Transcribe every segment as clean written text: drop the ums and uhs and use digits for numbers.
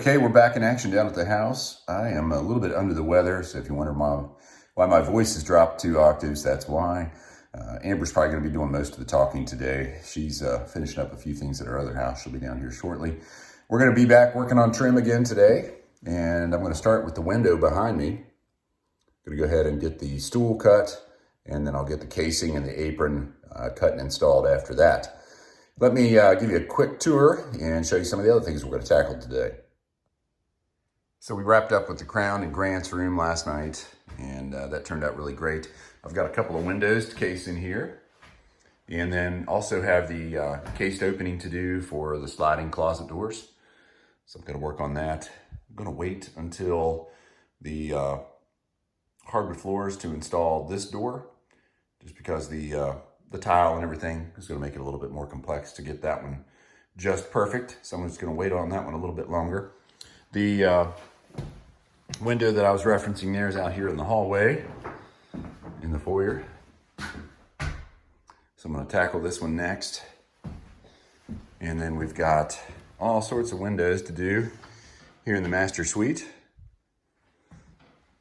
Okay, we're back in action down at the house. I am a little bit under the weather, so if you wonder why my voice has dropped 2 octaves, that's why. Amber's probably going to be doing most of the talking today. She's finishing up a few things at our other house. She'll be down here shortly. We're going to be back working on trim again today, and I'm going to start with the window behind me. I'm going to go ahead and get the stool cut, and then I'll get the casing and the apron cut and installed after that. Let me give you a quick tour and show you some of the other things we're going to tackle today. So we wrapped up with the crown in Grant's room last night, and that turned out really great. I've got a couple of windows to case in here, and then also have the cased opening to do for the sliding closet doors. So I'm going to work on that. I'm going to wait until the hardwood floors to install this door, just because the tile and everything is going to make it a little bit more complex to get that one just perfect. So I'm just going to wait on that one a little bit longer. The window that I was referencing there is out here in the hallway, in the foyer. So I'm going to tackle this one next. And then we've got all sorts of windows to do here in the master suite.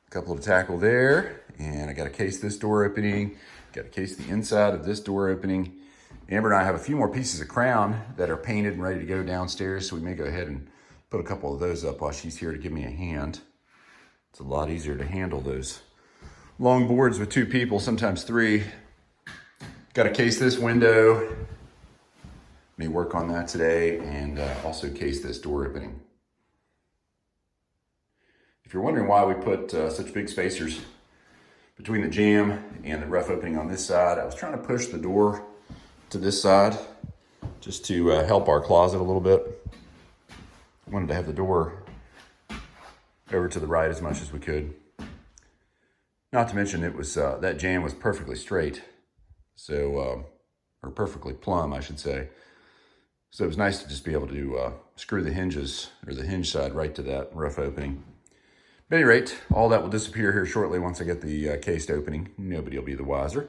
A couple to tackle there. And I got to case this door opening. Got to case the inside of this door opening. Amber and I have a few more pieces of crown that are painted and ready to go downstairs. So we may go ahead and put a couple of those up while she's here to give me a hand. It's a lot easier to handle those long boards with 2 people, sometimes 3. Got to case this window. May work on that today, and also case this door opening. If you're wondering why we put such big spacers between the jamb and the rough opening on this side, I was trying to push the door to this side just to help our closet a little bit. I wanted to have the door over to the right as much as we could. Not to mention it was that jamb was perfectly straight, so or perfectly plumb, I should say. So it was nice to just be able to screw the hinges, or the hinge side, right to that rough opening. At any rate, all that will disappear here shortly once I get the cased opening. Nobody will be the wiser.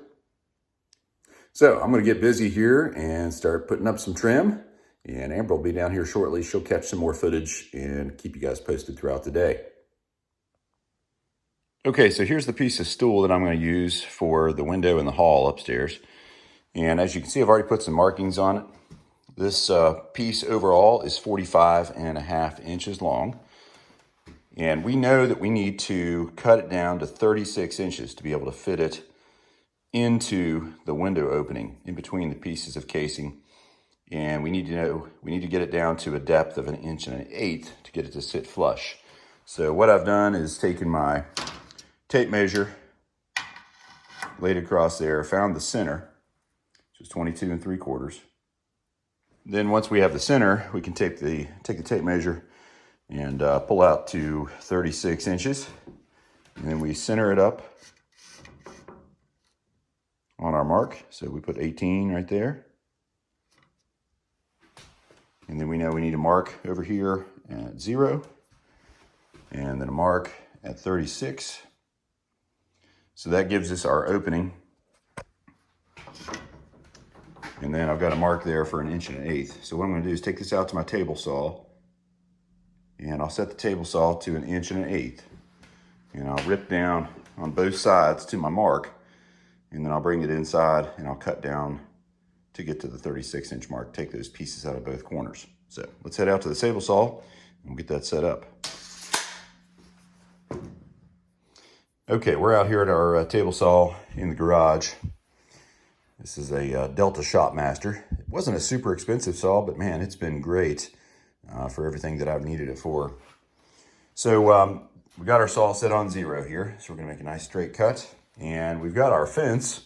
So I'm going to get busy here and start putting up some trim. And Amber will be down here shortly. She'll catch some more footage and keep you guys posted throughout the day. Okay, so here's the piece of stool that I'm going to use for the window in the hall upstairs. And as you can see, I've already put some markings on it. This piece overall is 45.5 inches long. And we know that we need to cut it down to 36 inches to be able to fit it into the window opening in between the pieces of casing. And we need to get it down to a depth of 1 1/8 inches to get it to sit flush. So what I've done is taken my tape measure, laid it across there, found the center, which is 22 3/4. Then once we have the center, we can take the tape measure and pull out to 36 inches. And then we center it up on our mark. So we put 18 right there. And then we know we need a mark over here at 0, and then a mark at 36. So that gives us our opening. And then I've got a mark there for 1 1/8 inches. So what I'm going to do is take this out to my table saw, and I'll set the table saw to 1 1/8 inches. And I'll rip down on both sides to my mark, and then I'll bring it inside and I'll cut down to get to the 36-inch mark. Take those pieces out of both corners. So let's head out to the table saw and we'll get that set up. Okay, we're out here at our table saw in the garage. This is a Delta Shopmaster. It wasn't a super expensive saw, but man, it's been great for everything that I've needed it for. So we got our saw set on 0 here. So we're gonna make a nice straight cut. And we've got our fence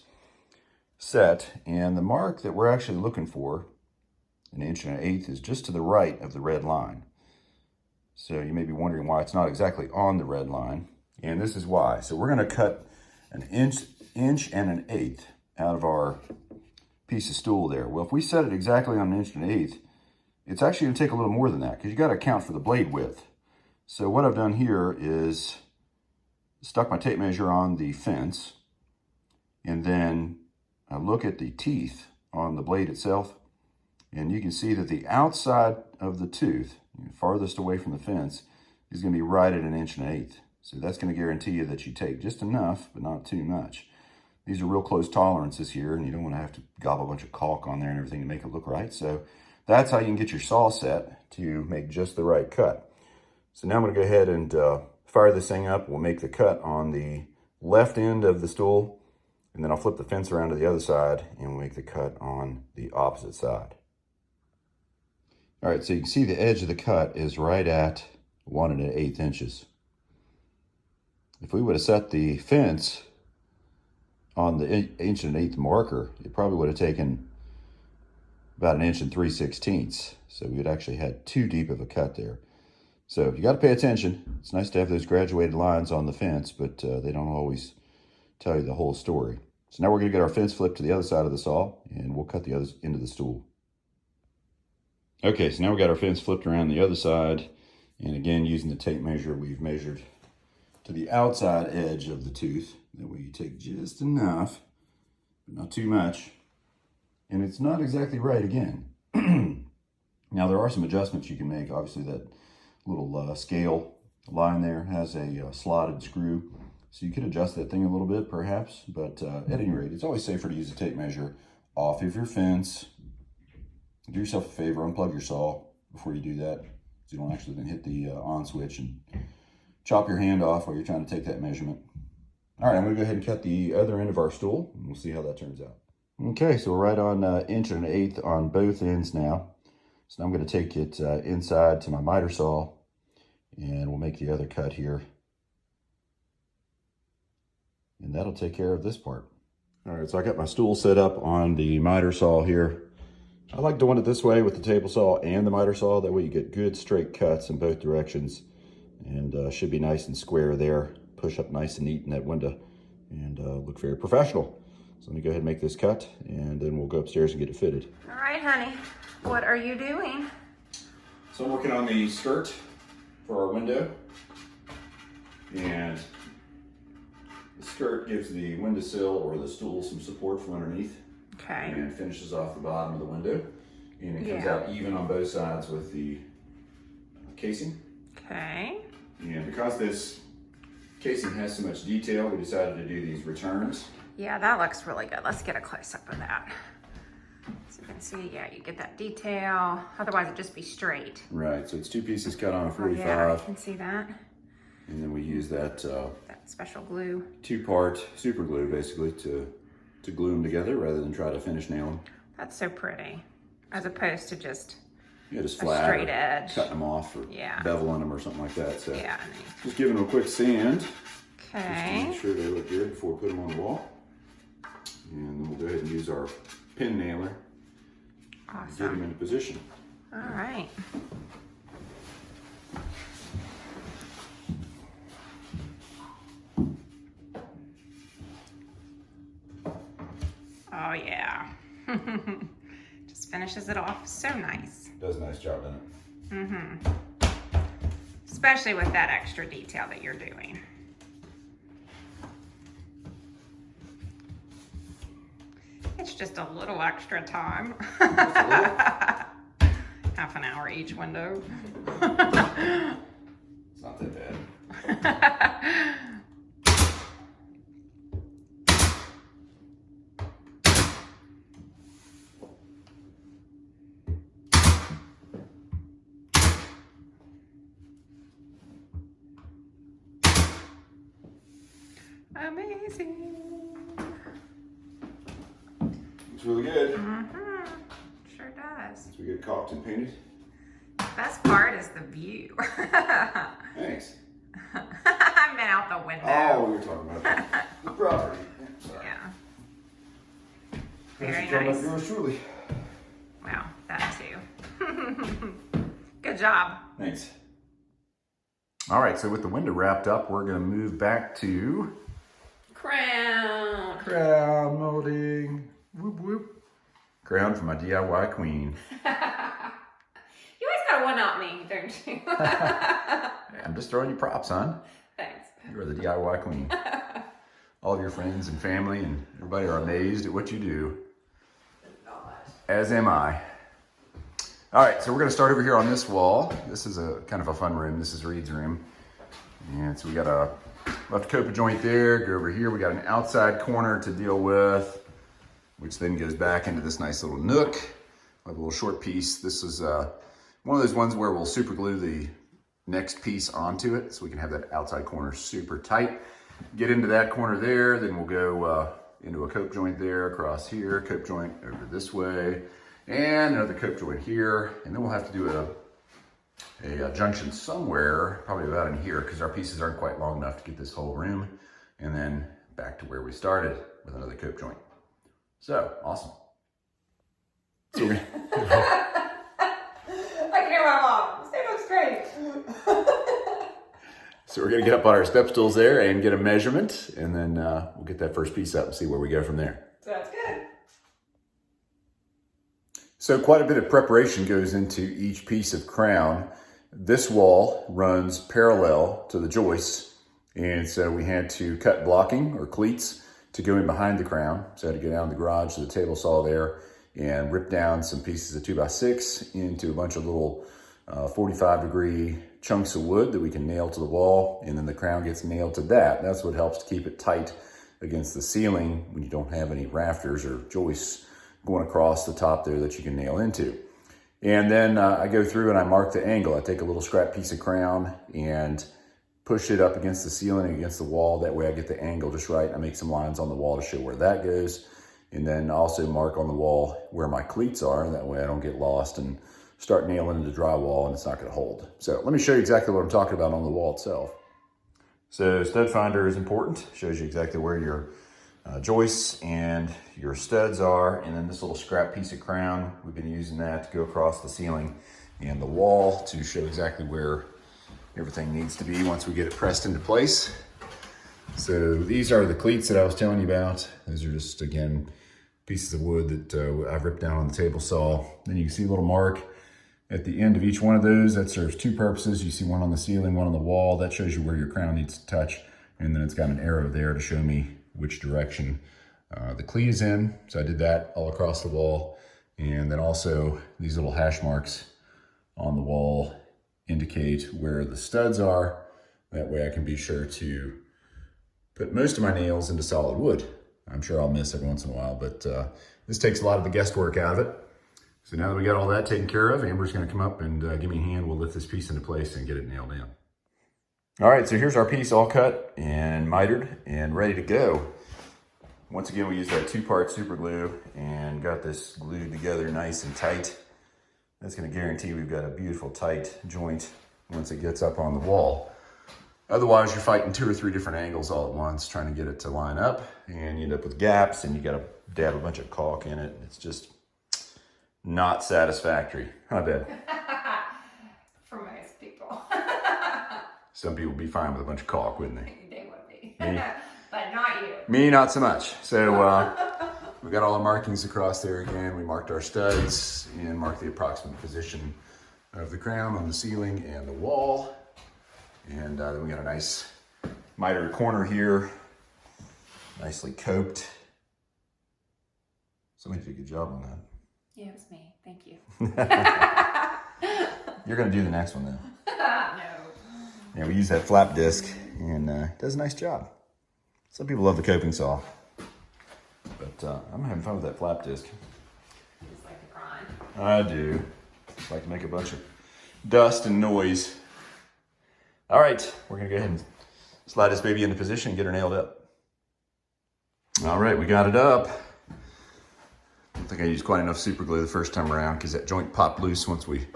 set, and the mark that we're actually looking for, 1 1/8 inches, is just to the right of the red line. So you may be wondering why it's not exactly on the red line, and this is why. So we're going to cut 1 1/8 inches out of our piece of stool there. Well, if we set it exactly on 1 1/8 inches, it's actually going to take a little more than that, because you got to account for the blade width. So what I've done here is stuck my tape measure on the fence, and then I look at the teeth on the blade itself, and you can see that the outside of the tooth, farthest away from the fence is going to be right at 1.1 inches. So that's going to guarantee you that you take just enough, but not too much. These are real close tolerances here, and you don't want to have to gobble a bunch of caulk on there and everything to make it look right. So that's how you can get your saw set to make just the right cut. So now I'm going to go ahead and fire this thing up. We'll make the cut on the left end of the stool, and then I'll flip the fence around to the other side and we'll make the cut on the opposite side. All right, so you can see the edge of the cut is right at 1.1 inches. If we would have set the fence on the 1 1/8 inch marker, it probably would have taken about 1 3/16 inches. So we would actually had too deep of a cut there. So you got to pay attention. It's nice to have those graduated lines on the fence, but they don't always tell you the whole story. So now we're going to get our fence flipped to the other side of the saw, and we'll cut the other end of the stool. Okay, so now we got our fence flipped around the other side, and again, using the tape measure, we've measured to the outside edge of the tooth. That way you take just enough, but not too much. And it's not exactly right again. Now there are some adjustments you can make. Obviously that little scale line there has a slotted screw. So you could adjust that thing a little bit perhaps, but at any rate, it's always safer to use a tape measure off of your fence. Do yourself a favor, unplug your saw before you do that, so you don't actually then hit the on switch and chop your hand off while you're trying to take that measurement. All right, I'm gonna go ahead and cut the other end of our stool, and we'll see how that turns out. Okay, so we're right on 1 1/8 inches on both ends now. So now I'm gonna take it inside to my miter saw, and we'll make the other cut here. And that'll take care of this part. All right, so I got my stool set up on the miter saw here. I like doing it this way with the table saw and the miter saw. That way you get good straight cuts in both directions, and should be nice and square there. Push up nice and neat in that window and look very professional. So let me go ahead and make this cut, and then we'll go upstairs and get it fitted. All right, honey, what are you doing? So I'm working on the skirt for our window, and the skirt gives the windowsill or the stool some support from underneath. Okay. And finishes off the bottom of the window, and it comes out even on both sides with the casing. Okay. And because this casing has so much detail, we decided to do these returns. Yeah, that looks really good. Let's get a close-up of that. So you can see, yeah, you get that detail. Otherwise, it'd just be straight. Right, so it's 2 pieces cut on a 45. Oh, yeah, you can see that. And then we use that that special glue. 2-part super glue, basically, to glue them together rather than try to finish nail them. That's so pretty, as opposed to just flat, straight edge. cutting them off, or beveling them or something like that. So just giving them a quick sand. Okay. Just to make sure they look good before we put them on the wall. And then we'll go ahead and use our pin nailer. Awesome. Get them into position. All right. Oh yeah. Just finishes it off so nice. Does a nice job, doesn't it? Mm-hmm. Especially with that extra detail that you're doing. It's just a little extra time. Half an hour each window. It's not that bad. Amazing. It's really good. Mm-hmm. Sure does. So we get it caulked and painted. The best part is the view. Thanks. I meant out the window. Oh, we were talking about the property. Sorry. Yeah. Very nice. Yours truly. Wow, that too. Good job. Thanks. All right, so with the window wrapped up, we're going to move back to Crown. crown molding. Whoop whoop. Crown for my DIY queen. You always gotta one-up me, don't you? I'm just throwing you props, hon. Thanks. You are the DIY queen. All of your friends and family and everybody are amazed at what you do. As am I. All right, so we're gonna start over here on this wall. This is a kind of a fun room. This is Reed's room. And so we got a left copa joint there, go over here. We got an outside corner to deal with, which then goes back into this nice little nook. We have a little short piece. This is one of those ones where we'll super glue the next piece onto it so we can have that outside corner super tight. Get into that corner there, then we'll go into a cope joint there, across here, cope joint over this way, and another cope joint here. And then we'll have to do a junction somewhere, probably about in here, because our pieces aren't quite long enough to get this whole room. And then back to where we started with another cope joint. So, awesome. So I can hear my mom. It looks great. So we're gonna get up on our step stools there and get a measurement, and then we'll get that first piece up and see where we go from there. Sounds good. So quite a bit of preparation goes into each piece of crown. This wall runs parallel to the joists, and so we had to cut blocking or cleats to go in behind the crown. So I had to go down to the garage to the table saw there and rip down some pieces of 2x6 into a bunch of little 45-degree chunks of wood that we can nail to the wall, and then the crown gets nailed to that. That's what helps to keep it tight against the ceiling when you don't have any rafters or joists going across the top there that you can nail into. And then I go through and I mark the angle. I take a little scrap piece of crown and push it up against the ceiling, against the wall. That way I get the angle just right. I make some lines on the wall to show where that goes. And then also mark on the wall where my cleats are. That way I don't get lost and start nailing into drywall and it's not gonna hold. So let me show you exactly what I'm talking about on the wall itself. So stud finder is important. Shows you exactly where your joists and your studs are. And then this little scrap piece of crown, we've been using that to go across the ceiling and the wall to show exactly where everything needs to be once we get it pressed into place. So these are the cleats that I was telling you about. Those are just, again, pieces of wood that I've ripped down on the table saw. Then you can see a little mark at the end of each one of those. That serves two purposes. You see one on the ceiling, one on the wall. That shows you where your crown needs to touch. And then it's got an arrow there to show me which direction the cleat is in. So I did that all across the wall. And then also these little hash marks on the wall indicate where the studs are. That way I can be sure to put most of my nails into solid wood. I'm sure I'll miss every once in a while, but this takes a lot of the guesswork out of it. So now that we got all that taken care of, Amber's gonna come up and give me a hand. We'll lift this piece into place and get it nailed down. All right, so here's our piece all cut and mitered and ready to go. Once again, we used that 2-part super glue and got this glued together nice and tight. That's gonna guarantee we've got a beautiful tight joint once it gets up on the wall. Otherwise, you're fighting 2 or 3 different angles all at once, trying to get it to line up, and you end up with gaps, and you gotta dab a bunch of caulk in it. It's just not satisfactory. Huh, Dad? For most people. Some people would be fine with a bunch of caulk, wouldn't they? They would be. Me? But not you. Me, not so much. So we got all our markings across there again. We marked our studs and marked the approximate position of the crown on the ceiling and the wall. And then we got a nice mitered corner here, nicely coped. Somebody did a good job on that. Yeah, it was me. Thank you. You're gonna do the next one though. No. Yeah, we use that flap disc and it does a nice job. Some people love the coping saw, but I'm having fun with that flap disc. Just like the grind. I do. Just like to make a bunch of dust and noise. All right, we're gonna go ahead and slide this baby into position and get her nailed up. All right, we got it up. I don't think I used quite enough super glue the first time around because that joint popped loose once we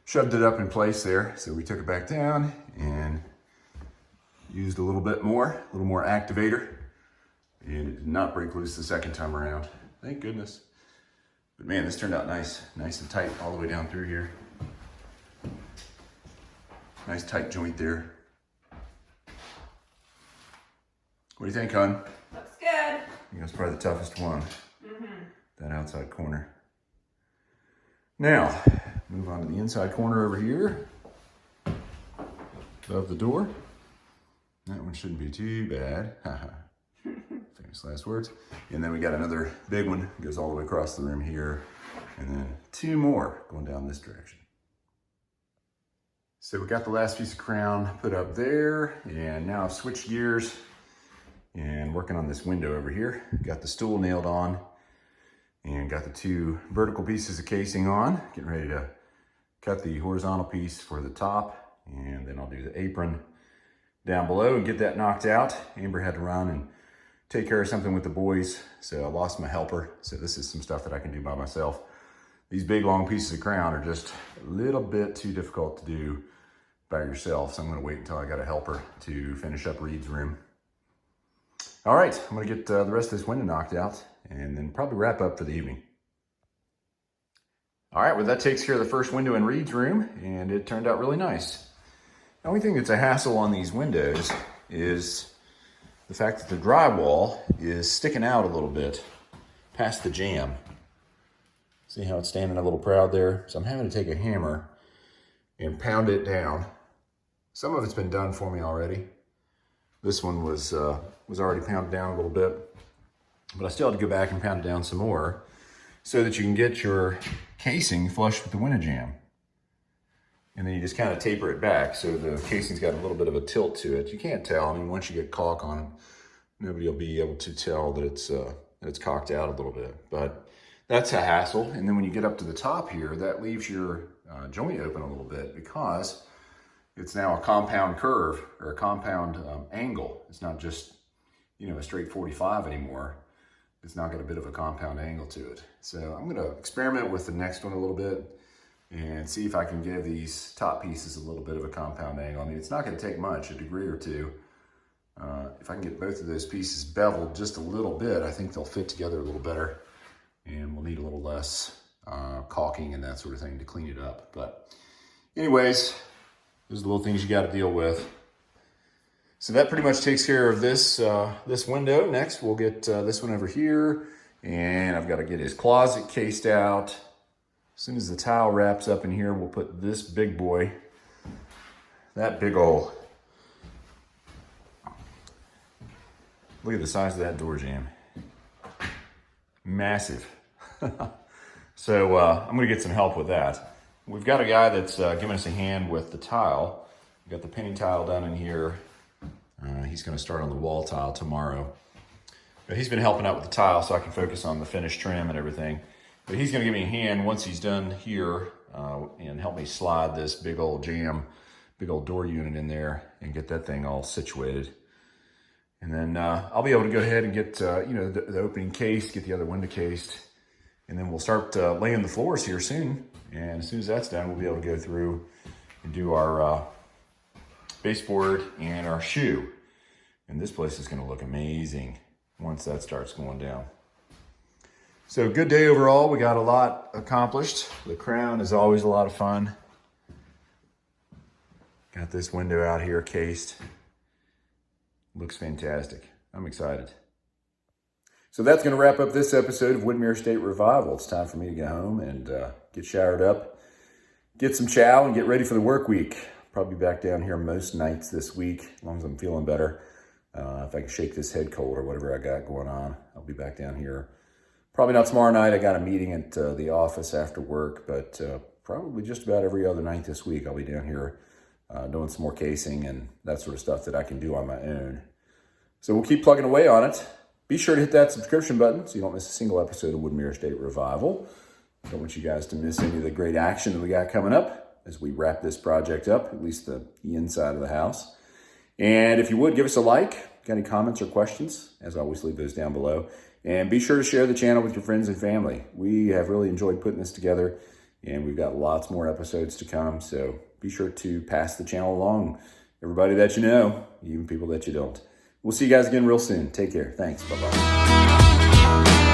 shoved it up in place there. So we took it back down and used a little more activator, and it did not break loose the second time around. Thank goodness. But man, this turned out nice and tight all the way down through here. Nice tight joint there. What do you think, hon? Looks good. I think that's probably the toughest one. That outside corner. Now, move on to the inside corner over here. Above the door. That one shouldn't be too bad. Famous last words. And then we got another big one. Goes all the way across the room here. And then 2 more going down this direction. So we got the last piece of crown put up there, and now I've switched gears and working on this window over here. Got the stool nailed on and got the 2 vertical pieces of casing on. Getting ready to cut the horizontal piece for the top, and then I'll do the apron down below and get that knocked out. Amber had to run and take care of something with the boys, so I lost my helper. So this is some stuff that I can do by myself. These big long pieces of crown are just a little bit too difficult to do by yourself, so I'm gonna wait until I got a helper to finish up Reed's room. All right, I'm gonna get the rest of this window knocked out and then probably wrap up for the evening. All right, well that takes care of the first window in Reed's room, and it turned out really nice. The only thing that's a hassle on these windows is the fact that the drywall is sticking out a little bit past the jamb. See how it's standing a little proud there? So I'm having to take a hammer and pound it down. Some of it's been done for me already. This one was already pounded down a little bit, but I still have to go back and pound it down some more so that you can get your casing flush with the window jamb. And then you just kind of taper it back so the casing's got a little bit of a tilt to it. You can't tell. I mean, once you get caulk on it, nobody will be able to tell that it's cocked out a little bit. But that's a hassle. And then when you get up to the top here, that leaves your joint open a little bit because it's now a compound curve or a compound angle. It's not just, a straight 45 anymore. It's now got a bit of a compound angle to it. So I'm gonna experiment with the next one a little bit and see if I can give these top pieces a little bit of a compound angle. I mean, it's not gonna take much, a degree or two. If I can get both of those pieces beveled just a little bit, I think they'll fit together a little better, and we'll need a little less caulking and that sort of thing to clean it up. But anyways, those are the little things you gotta deal with. So that pretty much takes care of this this window. Next, we'll get this one over here, and I've gotta get his closet cased out. As soon as the tile wraps up in here, we'll put this big boy, that big old, look at the size of that door jamb. Massive. So I'm gonna get some help with that. We've got a guy that's giving us a hand with the tile. We've got the penny tile done in here. He's gonna start on the wall tile tomorrow. But he's been helping out with the tile so I can focus on the finished trim and everything. But he's gonna give me a hand once he's done here and help me slide this big old door unit in there and get that thing all situated. And then I'll be able to go ahead and get the opening case, get the other window cased, and then we'll start laying the floors here soon. And as soon as that's done, we'll be able to go through and do our baseboard and our shoe. And this place is gonna look amazing once that starts going down. So good day overall. We got a lot accomplished. The crown is always a lot of fun. Got this window out here cased. Looks fantastic. I'm excited. So that's going to wrap up this episode of Woodmere State Revival. It's time for me to get home and get showered up, get some chow, and get ready for the work week. Probably back down here most nights this week, as long as I'm feeling better. If I can shake this head cold or whatever I got going on, I'll be back down here. Probably not tomorrow night. I got a meeting at the office after work, but probably just about every other night this week, I'll be down here doing some more casing and that sort of stuff that I can do on my own. So we'll keep plugging away on it. Be sure to hit that subscription button so you don't miss a single episode of Woodmere State Revival. I don't want you guys to miss any of the great action that we got coming up as we wrap this project up, at least the inside of the house. And if you would, give us a like. Got any comments or questions? As always, leave those down below. And be sure to share the channel with your friends and family. We have really enjoyed putting this together, and we've got lots more episodes to come. So be sure to pass the channel along. Everybody that you know, even people that you don't. We'll see you guys again real soon. Take care. Thanks. Bye-bye.